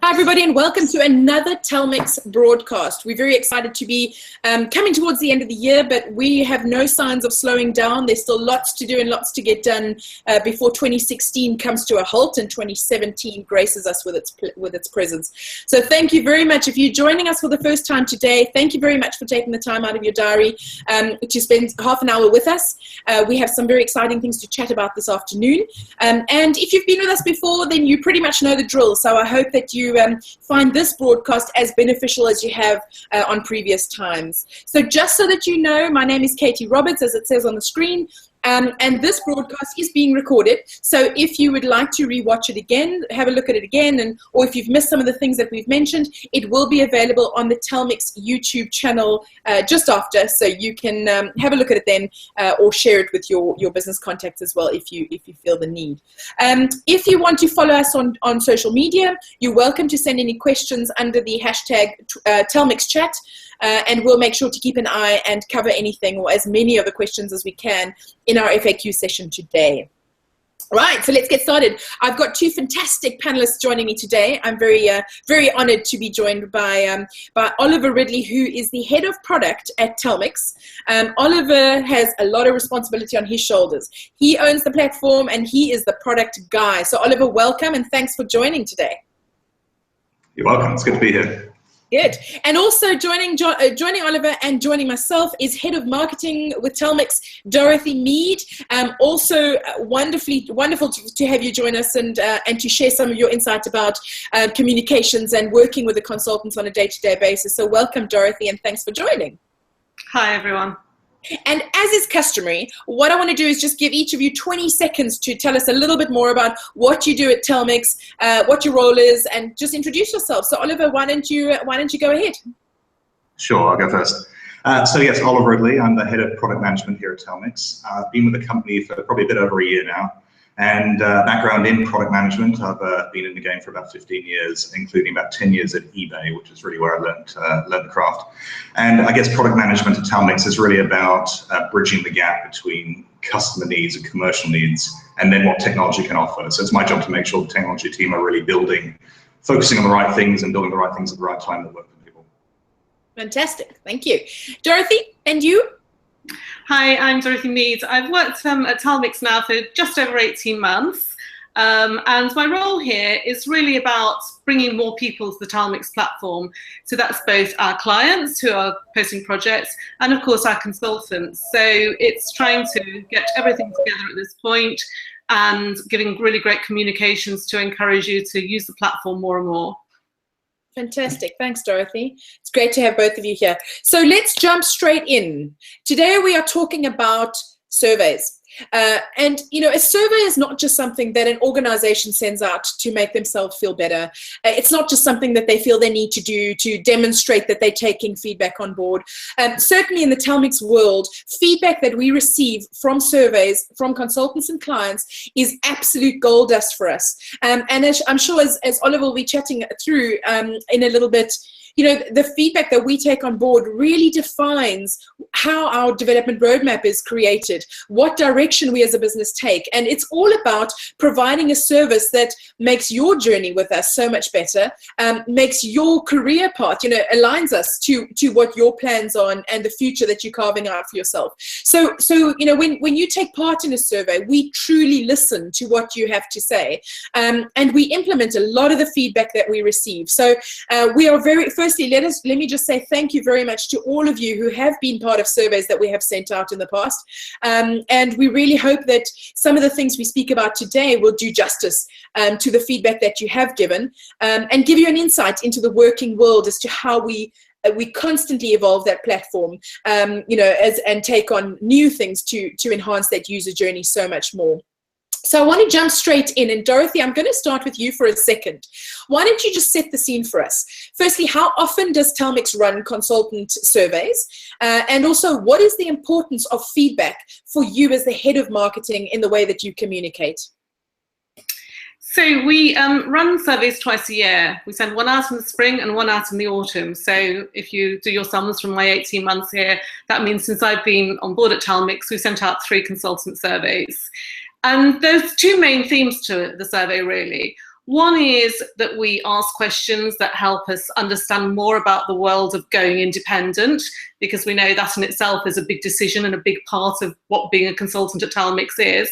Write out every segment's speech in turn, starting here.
Hi everybody and welcome to another Telmex broadcast. We're very excited to be coming towards the end of the year, but we have no signs of slowing down. There's still lots to do and lots to get done before 2016 comes to a halt and 2017 graces us with its presence. So thank you very much. If you're joining us for the first time today, thank you very much for taking the time out of your diary to spend half an hour with us. We have some very exciting things to chat about this afternoon. And if you've been with us before, then you pretty much know the drill. So I hope that you find this broadcast as beneficial as you have on previous times. So just so that you know, my name is Katie Roberts, as it says on the screen. And this broadcast is being recorded. So if you would like to rewatch it again, have a look at it again, or if you've missed some of the things that we've mentioned, it will be available on the Telmex YouTube channel just after. So you can have a look at it then, or share it with your business contacts as well if you feel the need. If you want to follow us on social media, you're welcome to send any questions under the hashtag Telmex Chat. And we'll make sure to keep an eye and cover anything or as many of the questions as we can in our FAQ session today. Right, so let's get started. I've got two fantastic panelists joining me today. I'm very honored to be joined by Oliver Ridley, who is the head of product at Telmex. Oliver has a lot of responsibility on his shoulders. He owns the platform and he is the product guy. So Oliver, welcome and thanks for joining today. You're welcome. It's good to be here. Good. And also joining Oliver and joining myself is Head of Marketing with Telmex, Dorothy Meads. Also wonderful to have you join us and to share some of your insights about communications and working with the consultants on a day-to-day basis. So welcome, Dorothy, and thanks for joining. Hi, everyone. And as is customary, what I want to do is just give each of you 20 seconds to tell us a little bit more about what you do at Telmex, what your role is, and just introduce yourself. So Oliver, why don't you go ahead? Sure, I'll go first. So yes, Oliver Ridley. I'm the head of product management here at Telmex. I've been with the company for probably a bit over a year now. And background in product management, I've been in the game for about 15 years, including about 10 years at eBay, which is really where I learned the craft. And I guess product management at Telmex is really about bridging the gap between customer needs and commercial needs, and then what technology can offer. So it's my job to make sure the technology team are really focusing on the right things and building the right things at the right time that work for people. Fantastic, thank you. Dorothy, and you? Hi, I'm Dorothy Meads. I've worked at Telmex now for just over 18 months. And my role here is really about bringing more people to the Telmex platform. So that's both our clients who are posting projects and, of course, our consultants. So it's trying to get everything together at this point and giving really great communications to encourage you to use the platform more and more. Fantastic. Thanks, Dorothy. It's great to have both of you here. So let's jump straight in. Today we are talking about surveys. And, you know, a survey is not just something that an organization sends out to make themselves feel better. It's not just something that they feel they need to do to demonstrate that they're taking feedback on board. Certainly in the Telmex world, feedback that we receive from surveys, from consultants and clients is absolute gold dust for us. And as I'm sure as Oliver will be chatting through in a little bit, you know, the feedback that we take on board really defines how our development roadmap is created, what direction we as a business take. And it's all about providing a service that makes your journey with us so much better, makes your career path, you know, aligns us to what your plans are and the future that you're carving out for yourself. So you know, when you take part in a survey, we truly listen to what you have to say. And we implement a lot of the feedback that we receive. So we are firstly, let me just say thank you very much to all of you who have been part of surveys that we have sent out in the past. And we really hope that some of the things we speak about today will do justice to the feedback that you have given and give you an insight into the working world as to how we constantly evolve that platform, you know, and take on new things to enhance that user journey so much more. So I want to jump straight in. And Dorothy, I'm going to start with you for a second. Why don't you just set the scene for us? Firstly, how often does Telmex run consultant surveys? And also, what is the importance of feedback for you as the head of marketing in the way that you communicate? So we run surveys twice a year. We send one out in the spring and one out in the autumn. So if you do your sums from my 18 months here, that means since I've been on board at Telmex, we sent out 3 consultant surveys. And there's 2 main themes to the survey, really. One is that we ask questions that help us understand more about the world of going independent, because we know that in itself is a big decision and a big part of what being a consultant at Telmex is.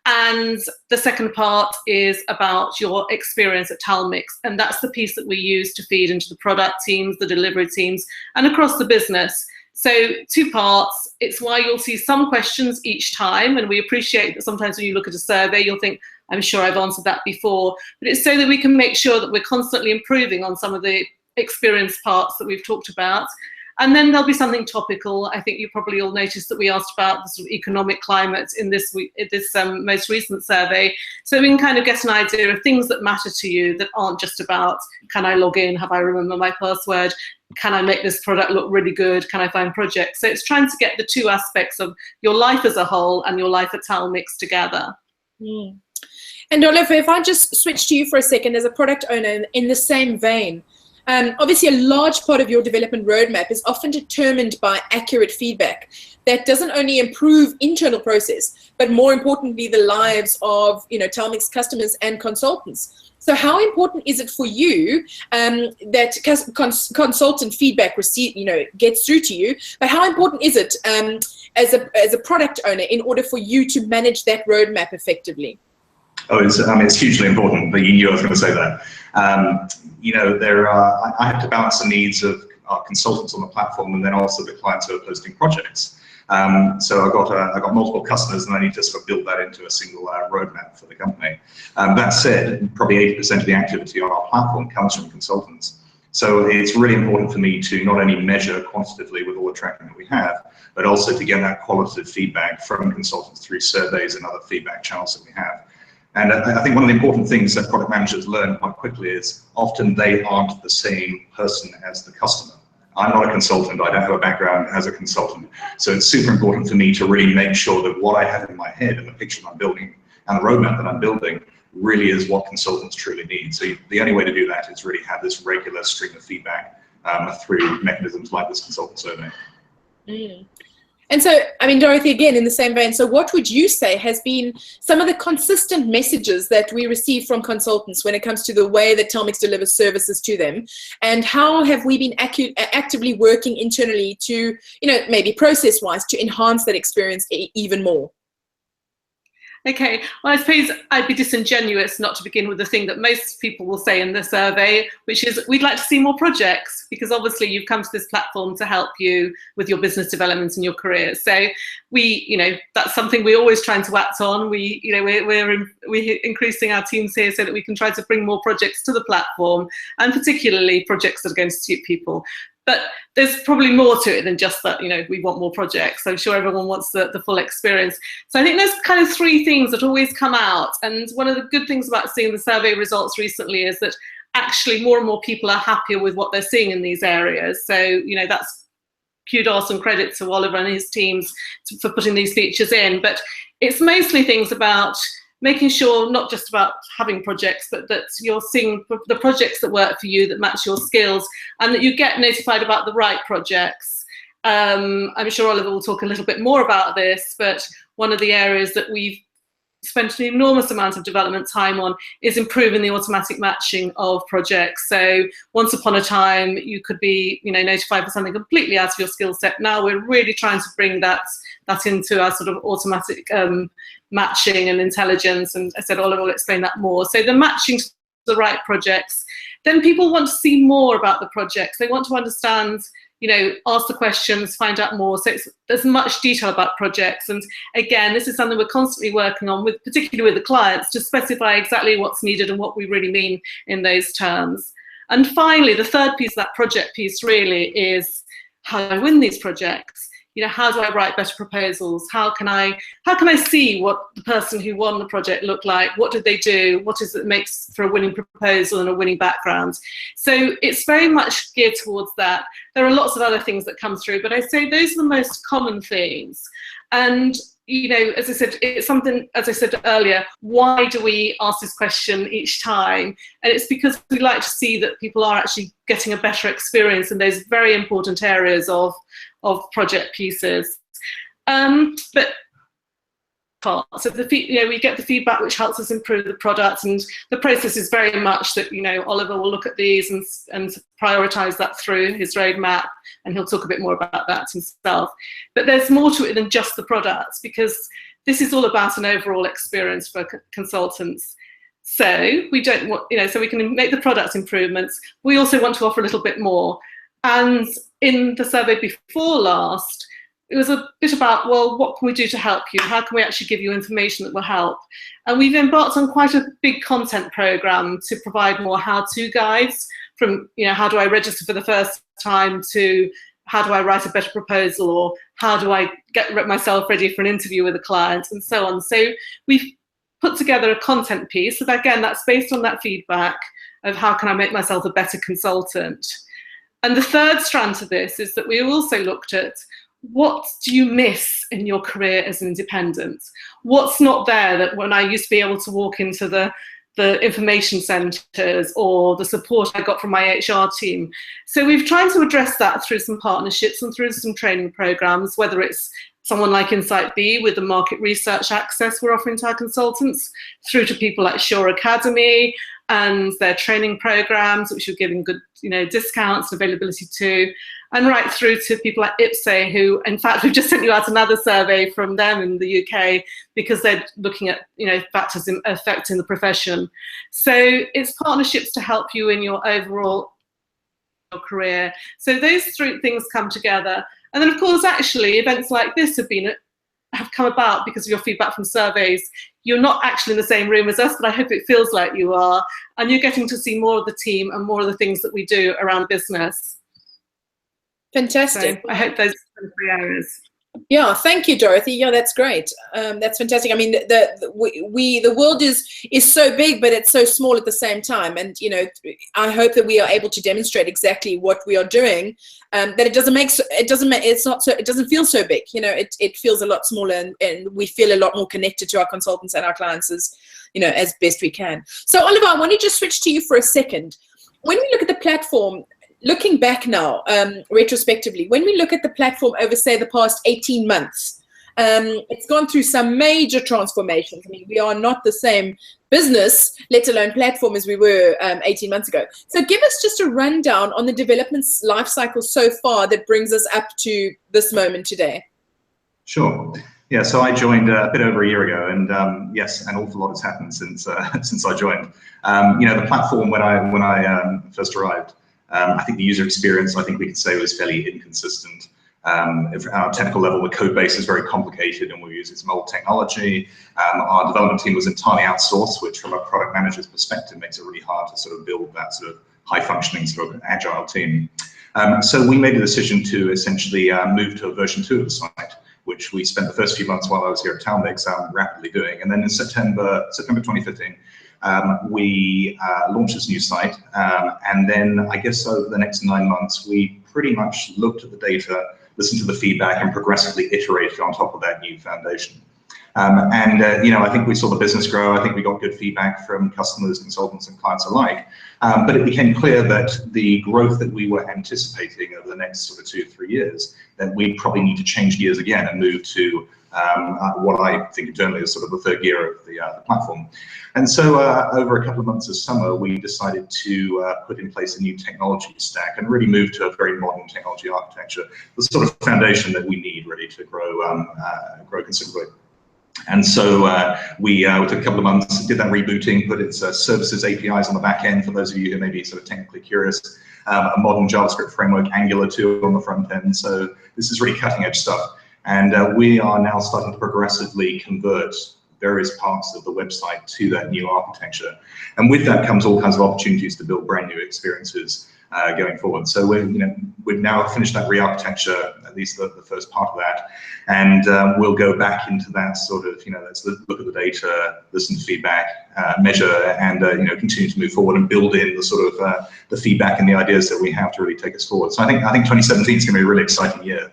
And the second part is about your experience at Telmex, and that's the piece that we use to feed into the product teams, the delivery teams, and across the business. So 2 parts. It's why you'll see some questions each time, and we appreciate that sometimes when you look at a survey, you'll think, I'm sure I've answered that before, but it's so that we can make sure that we're constantly improving on some of the experience parts that we've talked about. And then there'll be something topical. I think you probably all noticed that we asked about the sort of economic climate in this most recent survey. So we can kind of get an idea of things that matter to you that aren't just about, can I log in? Have I remember my password? Can I make this product look really good? Can I find projects? So it's trying to get the 2 aspects of your life as a whole and your life at Telmex together. Mm. And Oliver, if I just switch to you for a second as a product owner in the same vein, obviously a large part of your development roadmap is often determined by accurate feedback that doesn't only improve internal process, but more importantly, the lives of Telmex customers and consultants. So how important is it for you that consultant feedback gets through to you? But how important is it as a product owner in order for you to manage that roadmap effectively? Oh, it's hugely important, but you knew I was going to say that. I have to balance the needs of our consultants on the platform and then also the clients who are posting projects. So I got multiple customers, and I need to sort of build that into a single roadmap for the company. That said, probably 80% of the activity on our platform comes from consultants. So it's really important for me to not only measure quantitatively with all the tracking that we have, but also to get that qualitative feedback from consultants through surveys and other feedback channels that we have. And I think one of the important things that product managers learn quite quickly is often they aren't the same person as the customer. I'm not a consultant, I don't have a background as a consultant. So it's super important for me to really make sure that what I have in my head and the picture that I'm building and the roadmap that I'm building really is what consultants truly need. So the only way to do that is really have this regular stream of feedback through mechanisms like this consultant survey. Mm. And so, I mean, Dorothy, again, in the same vein, so what would you say has been some of the consistent messages that we receive from consultants when it comes to the way that Telmex delivers services to them? And how have we been actively working internally to, maybe process-wise, to enhance that experience even more? Okay, well, I suppose I'd be disingenuous not to begin with the thing that most people will say in the survey, which is we'd like to see more projects, because obviously you've come to this platform to help you with your business development and your career. So that's something we're always trying to act on. We're increasing our teams here so that we can try to bring more projects to the platform, and particularly projects that are going to suit people. But there's probably more to it than just that, we want more projects. I'm sure everyone wants the full experience. So I think there's kind of 3 things that always come out. And one of the good things about seeing the survey results recently is that actually more and more people are happier with what they're seeing in these areas. So, that's kudos and credit to Oliver and his teams for putting these features in. But it's mostly things about making sure not just about having projects, but that you're seeing the projects that work for you, that match your skills, and that you get notified about the right projects. I'm sure Oliver will talk a little bit more about this, but one of the areas that we've spent an enormous amount of development time on is improving the automatic matching of projects. So once upon a time, you could be notified for something completely out of your skill set. Now we're really trying to bring that into our sort of automatic matching and intelligence. And I said Oliver will explain that more. So the matching to the right projects. Then people want to see more about the projects. They want to understand, ask the questions, find out more. So there's much detail about projects. And again, this is something we're constantly working on, particularly with the clients, to specify exactly what's needed and what we really mean in those terms. And finally, the third piece of that project piece really is how do I win these projects? How do I write better proposals? How can I see what the person who won the project looked like? What did they do? What is it makes for a winning proposal and a winning background? So it's very much geared towards that. There are lots of other things that come through, but I'd say those are the most common things. And as I said, it's something, as I said earlier, why do we ask this question each time? And it's because we like to see that people are actually getting a better experience in those very important areas of project pieces. But part. So we get the feedback which helps us improve the product, and the process is very much that Oliver will look at these and prioritize that through his roadmap, and he'll talk a bit more about that himself. But there's more to it than just the products, because this is all about an overall experience for consultants. So we don't want, so we can make the product improvements. We also want to offer a little bit more. And in the survey before last, it was a bit about, well, what can we do to help you? How can we actually give you information that will help? And we've embarked on quite a big content program to provide more how-to guides, from how do I register for the first time, to how do I write a better proposal, or how do I get myself ready for an interview with a client, and so on. So we've put together a content piece, and again, that's based on that feedback of how can I make myself a better consultant. And the third strand to this is that we also looked at, what do you miss in your career as an independent? What's not there that when I used to be able to walk into the information centres or the support I got from my HR team? So we've tried to address that through some partnerships and through some training programmes, whether it's someone like Insight B with the market research access we're offering to our consultants, through to people like Shore Academy and their training programmes, which we're giving good discounts and availability to, and right through to people like IPSE, who, in fact, we've just sent you out another survey from them in the UK, because they're looking at factors affecting the profession. So it's partnerships to help you in your overall career. So those three things come together. And then, of course, actually, events like this have come about because of your feedback from surveys. You're not actually in the same room as us, but I hope it feels like you are. And you're getting to see more of the team and more of the things that we do around business. Fantastic. So I hope those are the three areas. Yeah, thank you, Dorothy. Yeah, that's great. That's fantastic. I mean, the world is so big, but it's so small at the same time. And I hope that we are able to demonstrate exactly what we are doing. That it doesn't feel so big. It feels a lot smaller, and we feel a lot more connected to our consultants and our clients as best we can. So, Oliver, I want to just switch to you for a second. When we look at the platform, looking back now, retrospectively, when we look at the platform over, say, the past 18 months, it's gone through some major transformations. I mean, we are not the same business, let alone platform, as we were 18 months ago. So give us just a rundown on the development life cycle so far that brings us up to this moment today. Sure. Yeah, so I joined a bit over a year ago, and yes, an awful lot has happened since I joined. The platform when I first arrived, I think the user experience, I think we could say, was fairly inconsistent. At our technical level, the code base is very complicated, and we use some old technology. Our development team was entirely outsourced, which from a product manager's perspective makes it really hard to sort of build that sort of high-functioning sort of agile team. So we made the decision to essentially move to a version 2 of the site, which we spent the first few months while I was here at Telmex rapidly doing. And then in September 2015, we launched this new site, and then I guess over the next 9 months, we pretty much looked at the data, listened to the feedback, and progressively iterated on top of that new foundation. I think we saw the business grow. I think we got good feedback from customers, consultants, and clients alike. But it became clear that the growth that we were anticipating over the next sort of 2 to 3 years, that we probably need to change gears again and move to what I think internally is sort of the third gear of the platform. And so over a couple of months of summer, we decided to put in place a new technology stack and really move to a very modern technology architecture, the sort of foundation that we need really to grow considerably. And so we took a couple of months, did that rebooting, put its services APIs on the back end for those of you who may be sort of technically curious, a modern JavaScript framework, Angular 2 on the front end. So this is really cutting edge stuff. And we are now starting to progressively convert various parts of the website to that new architecture. And with that comes all kinds of opportunities to build brand new experiences going forward. So we've now finished that re-architecture, at least the first part of that, and we'll go back into that sort of, let's look at the data, listen to feedback, measure, and continue to move forward and build in the sort of the feedback and the ideas that we have to really take us forward. So I think 2017 is going to be a really exciting year,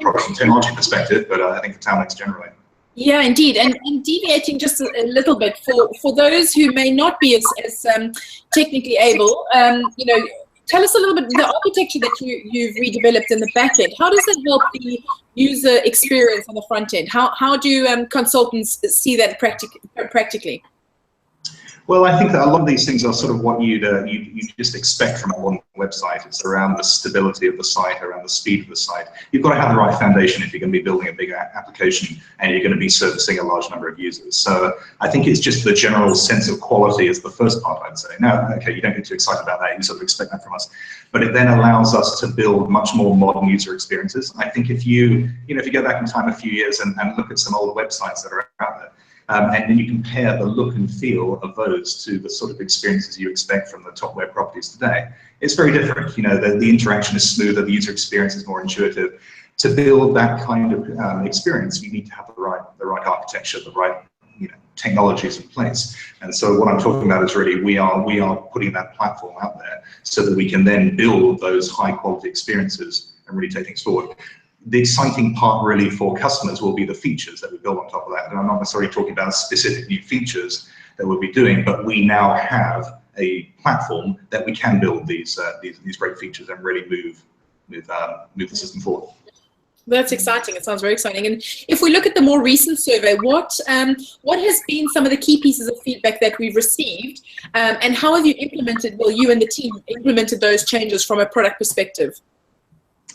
probably from a technology perspective, but I think for Telmex generally. Yeah, indeed. And deviating just a little bit, for those who may not be as technically able, tell us a little bit, the architecture that you've redeveloped in the back end, how does that help the user experience on the front end? How do consultants see that practically? Well, I think that a lot of these things are sort of what you just expect from one website. It's around the stability of the site, around the speed of the site. You've got to have the right foundation if you're going to be building a big application and you're going to be servicing a large number of users. So I think it's just the general sense of quality is the first part, I'd say. Now, okay, you don't get too excited about that. You sort of expect that from us. But it then allows us to build much more modern user experiences. I think if you go back in time a few years and look at some old websites that are out there, and then you compare the look and feel of those to the sort of experiences you expect from the top web properties today, it's very different. The interaction is smoother, the user experience is more intuitive. To build that kind of experience, you need to have the right architecture, the right technologies in place. And so what I'm talking about is really we are putting that platform out there so that we can then build those high quality experiences and really take things forward. The exciting part really for customers will be the features that we build on top of that. And I'm not necessarily talking about specific new features that we'll be doing, but we now have a platform that we can build these great features and really move the system forward. That's exciting. It sounds very exciting. And if we look at the more recent survey, what has been some of the key pieces of feedback that we've received, and how have you implemented, well, you and the team implemented those changes from a product perspective?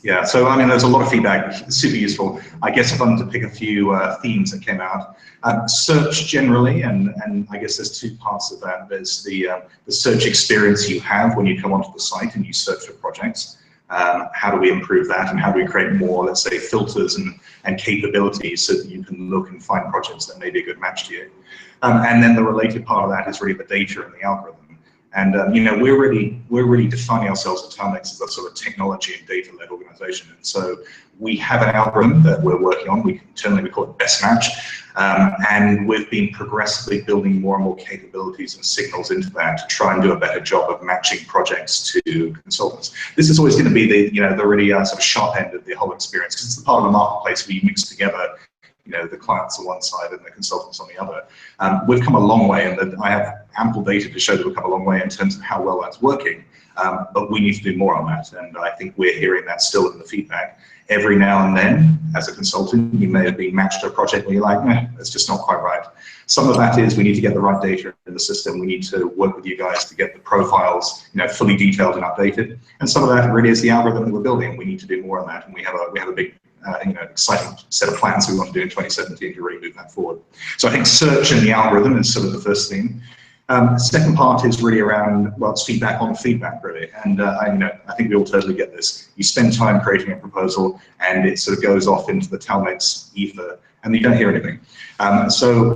Yeah, so I mean, there's a lot of feedback, super useful. I guess if I'm to pick a few themes that came out, search generally, and I guess there's two parts of that. There's the search experience you have when you come onto the site and you search for projects. How do we improve that, and how do we create more, let's say, filters and capabilities so that you can look and find projects that may be a good match to you. And then the related part of that is really the data and the algorithm. And we're really defining ourselves at Telmex as a sort of technology and data-led organization. And so we have an algorithm that we're working on. Internally we call it Best Match, and we've been progressively building more and more capabilities and signals into that to try and do a better job of matching projects to consultants. This is always going to be the really sort of sharp end of the whole experience, because it's the part of the marketplace where you mix together the clients on one side and the consultants on the other. We've come a long way, and I have ample data to show that we've come a long way in terms of how well that's working, but we need to do more on that, and I think we're hearing that still in the feedback. Every now and then, as a consultant, you may have been matched to a project where you're like, it's just not quite right. Some of that is we need to get the right data in the system. We need to work with you guys to get the profiles fully detailed and updated, and some of that really is the algorithm that we're building. We need to do more on that, and we have a big exciting set of plans we want to do in 2017 to really move that forward. So I think search and the algorithm is sort of the first theme. Second part is really around, well, it's feedback on feedback, really. And I think we all totally get this. You spend time creating a proposal, and it sort of goes off into the Telmex ether, and you don't hear anything. So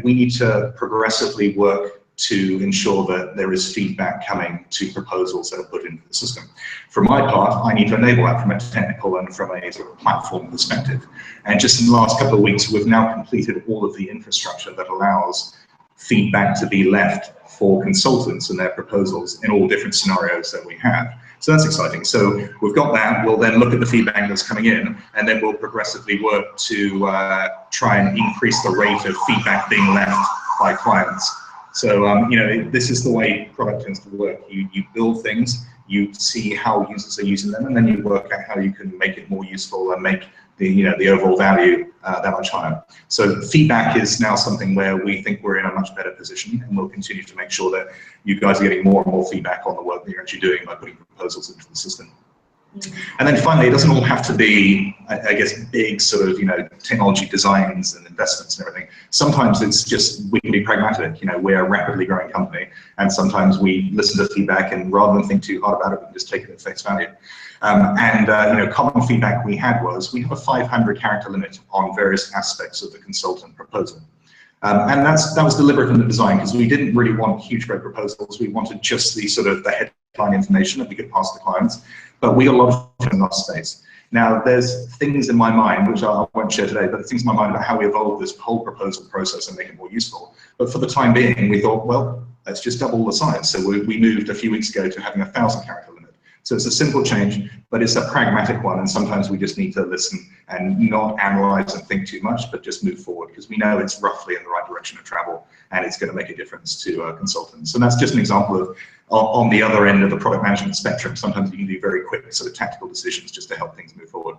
we need to progressively work to ensure that there is feedback coming to proposals that are put into the system. For my part, I need to enable that from a technical and from a sort of platform perspective. And just in the last couple of weeks, we've now completed all of the infrastructure that allows feedback to be left for consultants and their proposals in all different scenarios that we have. So that's exciting. So we've got that. We'll then look at the feedback that's coming in, and then we'll progressively work to try and increase the rate of feedback being left by clients. So, this is the way product tends to work. You build things, you see how users are using them, and then you work out how you can make it more useful and make the overall value that much higher. So feedback is now something where we think we're in a much better position, and we'll continue to make sure that you guys are getting more and more feedback on the work that you're actually doing by putting proposals into the system. And then finally, it doesn't all have to be, I guess, big sort of, technology designs and investments and everything. Sometimes it's just, we can be pragmatic. We're a rapidly growing company, and sometimes we listen to feedback, and rather than think too hard about it, we can just take it at face value. Common feedback we had was, we have a 500 character limit on various aspects of the consultant proposal. And that was deliberate in the design, because we didn't really want huge great proposals. We wanted just the sort of the headline information that we could pass to clients, but we got a lot of in that space. Now, there's things in my mind, which I won't share today, but things in my mind about how we evolve this whole proposal process and make it more useful. But for the time being, we thought, well, let's just double the size. So we moved a few weeks ago to having a 1,000 character limit. So it's a simple change, but it's a pragmatic one, and sometimes we just need to listen and not analyze and think too much, but just move forward, because we know it's roughly in the right direction of travel, and it's going to make a difference to consultants. And that's just an example of on the other end of the product management spectrum, sometimes you can do very quick sort of tactical decisions just to help things move forward.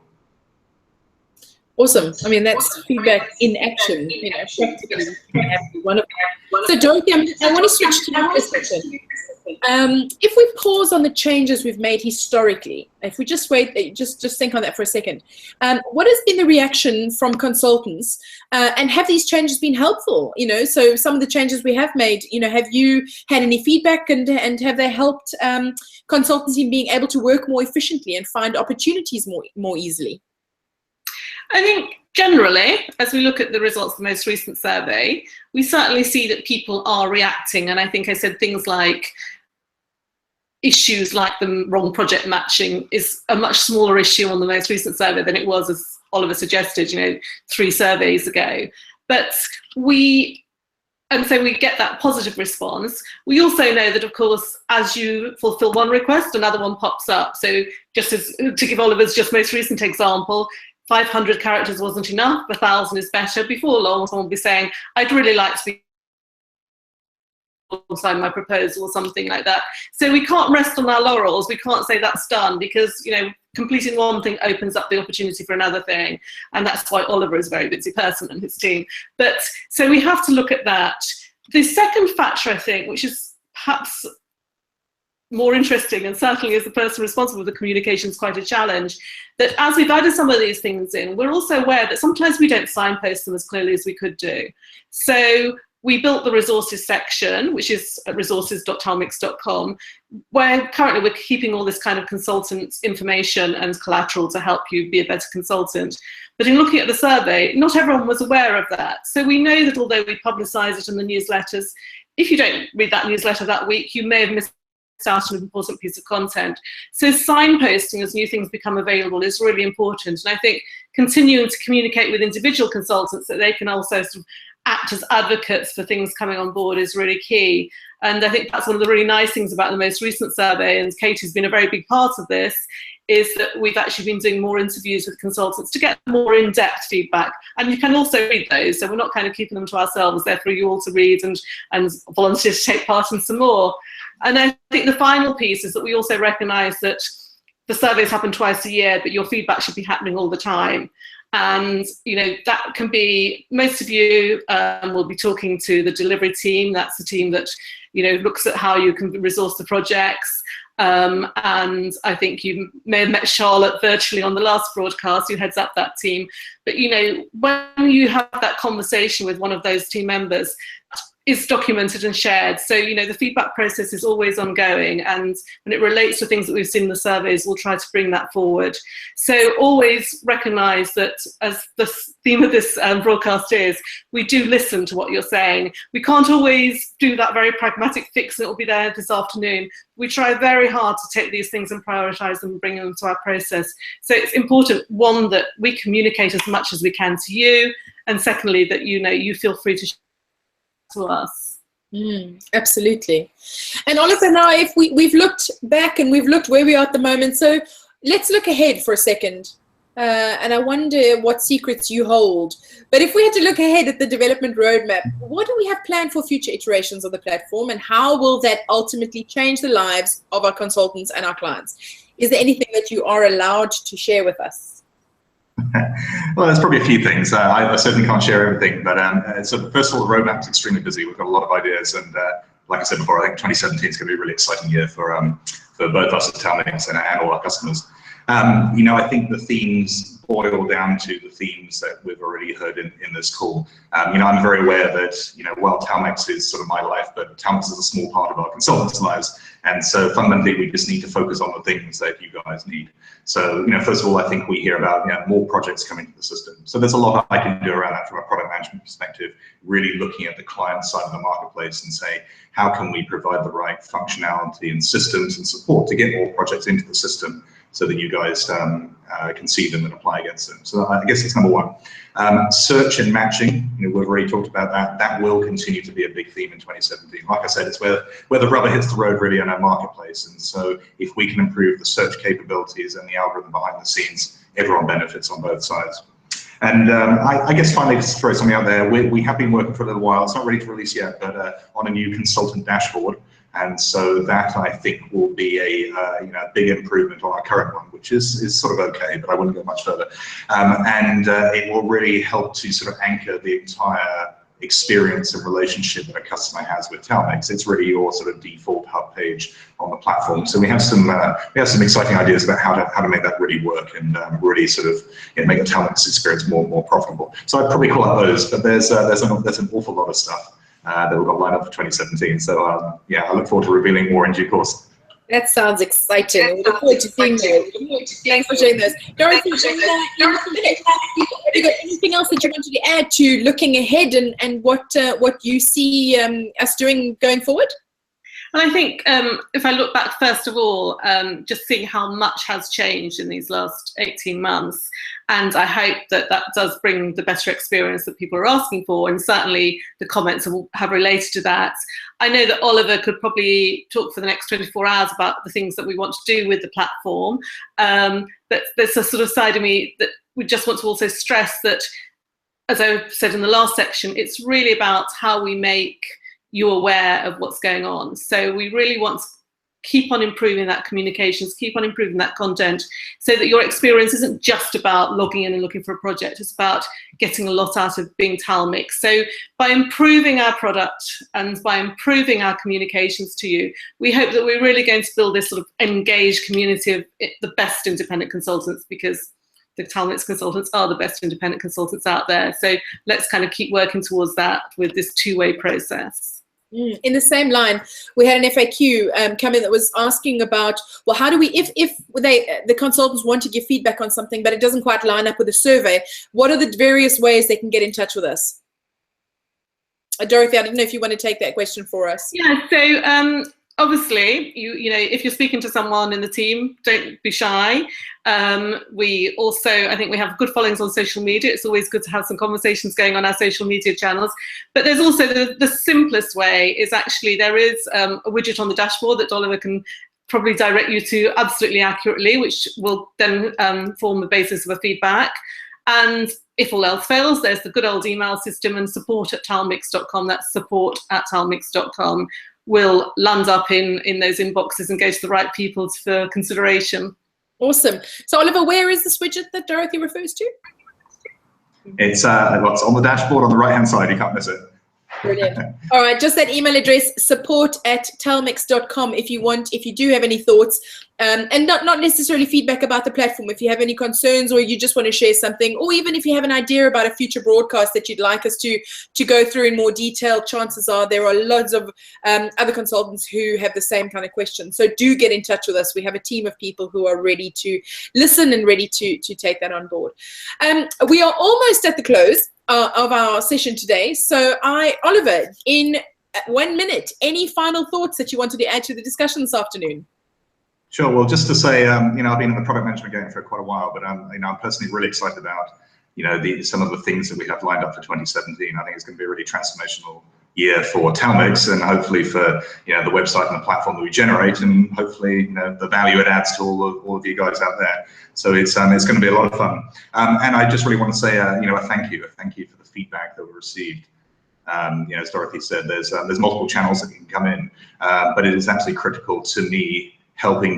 Awesome. I mean, that's feedback in action, you know, practically. So Dorothy, I want to switch to you for a second. If we pause on the changes we've made historically, if we just wait, just think on that for a second. What has been the reaction from consultants, and have these changes been helpful? You know, so some of the changes we have made, you know, have you had any feedback, and have they helped consultants in being able to work more efficiently and find opportunities more easily? I think generally, as we look at the results of the most recent survey, we certainly see that people are reacting. And I think I said things like issues like the wrong project matching is a much smaller issue on the most recent survey than it was, as Oliver suggested, you know, 3 surveys ago. But and so we get that positive response. We also know that, of course, as you fulfill one request, another one pops up. So just as, to give Oliver's just most recent example, 500 characters wasn't enough, 1,000 is better. Before long, someone will be saying, I'd really like to be alongside my proposal or something like that. So we can't rest on our laurels. We can't say that's done, because, you know, completing one thing opens up the opportunity for another thing. And that's why Oliver is a very busy person and his team. But so we have to look at that. The second factor, I think, which is perhaps more interesting, and certainly as the person responsible for the communication is quite a challenge, that as we've added some of these things in, we're also aware that sometimes we don't signpost them as clearly as we could do. So we built the resources section, which is at resources.telmex.com, where currently we're keeping all this kind of consultant information and collateral to help you be a better consultant. But in looking at the survey, not everyone was aware of that. So we know that although we publicise it in the newsletters, if you don't read that newsletter that week, you may have missed out on an important piece of content. So signposting as new things become available is really important. And I think continuing to communicate with individual consultants that they can also sort of act as advocates for things coming on board is really key. And I think that's one of the really nice things about the most recent survey, and Katie's been a very big part of this, is that we've actually been doing more interviews with consultants to get more in-depth feedback. And you can also read those, so we're not kind of keeping them to ourselves, they're for you all to read and volunteer to take part in some more. And I think the final piece is that we also recognise that the surveys happen twice a year, but your feedback should be happening all the time. And, you know, that can be, most of you will be talking to the delivery team. That's the team that, you know, looks at how you can resource the projects. And I think you may have met Charlotte virtually on the last broadcast, who heads up that team. But, you know, when you have that conversation with one of those team members, is documented and shared. So, you know, the feedback process is always ongoing, and when it relates to things that we've seen in the surveys, we'll try to bring that forward. So always recognise that, as the theme of this broadcast is, we do listen to what you're saying. We can't always do that very pragmatic fix and it will be there this afternoon. We try very hard to take these things and prioritise them and bring them to our process. So it's important, one, that we communicate as much as we can to you, and secondly, that, you know, you feel free to to us. Absolutely. And Oliver, now if we've looked back and we've looked where we are at the moment, so let's look ahead for a second. And I wonder what secrets you hold. But if we had to look ahead at the development roadmap, what do we have planned for future iterations of the platform, and how will that ultimately change the lives of our consultants and our clients? Is there anything that you are allowed to share with us? Well, there's probably a few things. I certainly can't share everything, but so first of all, the roadmap's extremely busy. We've got a lot of ideas, and like I said before, I think 2017 is going to be a really exciting year for both us at Telmex and all our customers. You know, I think the themes boil down to the themes that we've already heard in this call. You know, I'm very aware that, you know, while Telmex is sort of my life, but Telmex is a small part of our consultants' lives. And so fundamentally, we just need to focus on the things that you guys need. So, you know, first of all, I think we hear about, you know, more projects coming to the system. So there's a lot I can do around that from a product management perspective, really looking at the client side of the marketplace and say, how can we provide the right functionality and systems and support to get more projects into the system, so that you guys can see them and apply against them. So I guess that's number one. Search and matching, you know, we've already talked about that. That will continue to be a big theme in 2017. Like I said, it's where the rubber hits the road really in our marketplace. And so if we can improve the search capabilities and the algorithm behind the scenes, everyone benefits on both sides. And I guess finally, just to throw something out there, we have been working for a little while. It's not ready to release yet, but on a new consultant dashboard. And so that, I think, will be a big improvement on our current one, which is sort of okay, but I wouldn't go much further. And it will really help to sort of anchor the entire experience and relationship that a customer has with Telmex. It's really your sort of default hub page on the platform. So we have some exciting ideas about how to make that really work and really sort of make the Telmex experience more profitable. So I'd probably call out those, but there's an awful lot of stuff that we've got lined up for 2017. So yeah, I look forward to revealing more in due course. That sounds exciting. We look forward to seeing those. Thanks for sharing those. Dorothy, have you got anything else that you wanted to add to looking ahead and what you see us doing going forward? Well, I think if I look back, first of all, just seeing how much has changed in these last 18 months, and I hope that that does bring the better experience that people are asking for, and certainly the comments have related to that. I know that Oliver could probably talk for the next 24 hours about the things that we want to do with the platform, but there's a sort of side of me that we just want to also stress that, as I said in the last section, it's really about how we make you aware of what's going on. So we really want to keep on improving that communications, keep on improving that content, so that your experience isn't just about logging in and looking for a project, it's about getting a lot out of being Telmex. So by improving our product and by improving our communications to you, we hope that we're really going to build this sort of engaged community of the best independent consultants, because the Telmex consultants are the best independent consultants out there. So let's kind of keep working towards that with this two-way process. In the same line, we had an FAQ come in that was asking about, well, how do we, if the consultants want to give feedback on something, but it doesn't quite line up with the survey, what are the various ways they can get in touch with us? Dorothy, I don't know if you want to take that question for us. Yeah, so obviously, you know, if you're speaking to someone in the team, don't be shy. We also, I think we have good followings on social media. It's always good to have some conversations going on our social media channels. But there's also the simplest way is actually there is a widget on the dashboard that Oliver can probably direct you to absolutely accurately, which will then form the basis of a feedback. And if all else fails, there's the good old email system and support@telmex.com. That's support@telmex.com. will land up in those inboxes and go to the right people for consideration. Awesome. So Oliver, where is this widget that Dorothy refers to? It's on the dashboard on the right-hand side. You can't miss it. Brilliant. All right, just that email address, support@telmex.com, if you do have any thoughts, and not necessarily feedback about the platform. If you have any concerns or you just want to share something, or even if you have an idea about a future broadcast that you'd like us to go through in more detail, chances are there are loads of other consultants who have the same kind of questions. So do get in touch with us. We have a team of people who are ready to listen and ready to take that on board. We are almost at the close of our session today. So Oliver, in 1 minute, any final thoughts that you wanted to add to the discussion this afternoon? Sure. Well, just to say, you know, I've been in the product management game for quite a while, but you know, I'm personally really excited about, you know, some of the things that we have lined up for 2017. I think it's going to be a really transformational year for Telmex, and hopefully for, you know, the website and the platform that we generate, and hopefully, you know, the value it adds to all of you guys out there. So it's going to be a lot of fun. And I just really want to say, you know, a thank you for the feedback that we received. You know, as Dorothy said, there's multiple channels that can come in, but it is absolutely critical to me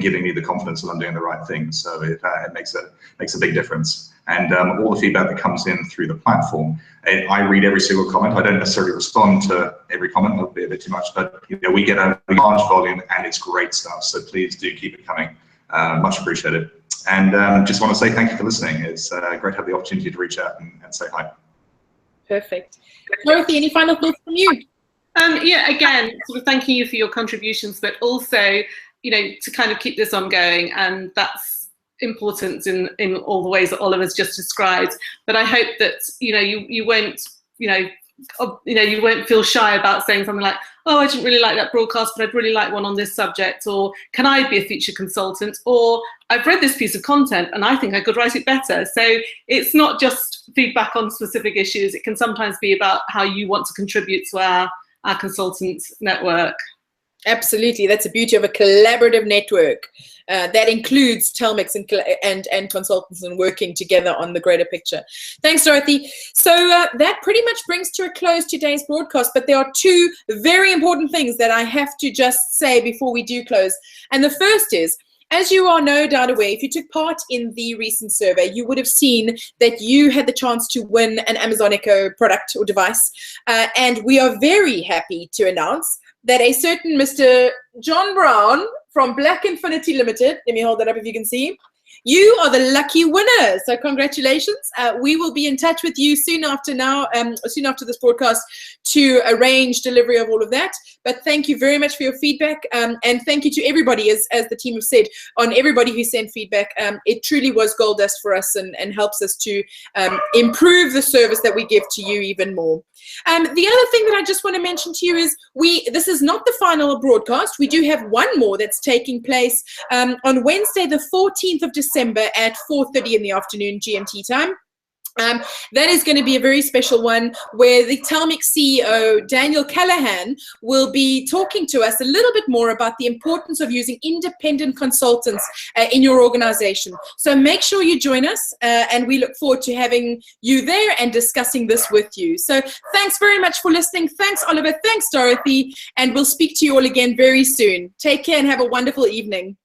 giving me the confidence that I'm doing the right thing. So it makes a big difference. And all the feedback that comes in through the platform, I read every single comment. I don't necessarily respond to every comment, that would be a bit too much, but you know, we get a large volume and it's great stuff. So please do keep it coming. Much appreciated. And just want to say thank you for listening. It's great to have the opportunity to reach out and say hi. Perfect. Dorothy, any final thoughts from you? Yeah, again, sort of thanking you for your contributions, but also, you know, to kind of keep this ongoing, and that's important in all the ways that Oliver's just described. But I hope that, you know, you won't, you won't feel shy about saying something like, oh, I didn't really like that broadcast, but I'd really like one on this subject, or can I be a feature consultant, or I've read this piece of content and I think I could write it better. So it's not just feedback on specific issues. It can sometimes be about how you want to contribute to our consultant network. Absolutely. That's the beauty of a collaborative network that includes Telmex and consultants and working together on the greater picture. Thanks, Dorothy. So that pretty much brings to a close today's broadcast, but there are two very important things that I have to just say before we do close. And the first is, as you are no doubt aware, if you took part in the recent survey, you would have seen that you had the chance to win an Amazon Echo product or device. And we are very happy to announce that a certain Mr. John Brown from Black Infinity Limited, let me hold that up if you can see, you are the lucky winner. So congratulations. We will be in touch with you soon after this broadcast to arrange delivery of all of that. But thank you very much for your feedback. And thank you to everybody, as the team have said, on everybody who sent feedback. It truly was gold dust for us and helps us to improve the service that we give to you even more. The other thing that I just want to mention to you is this is not the final broadcast. We do have one more that's taking place on Wednesday, the 14th of December at 4:30 in the afternoon GMT time. That is going to be a very special one where the Telmex CEO, Daniel Callahan, will be talking to us a little bit more about the importance of using independent consultants in your organization. So make sure you join us, and we look forward to having you there and discussing this with you. So thanks very much for listening. Thanks, Oliver. Thanks, Dorothy. And we'll speak to you all again very soon. Take care and have a wonderful evening.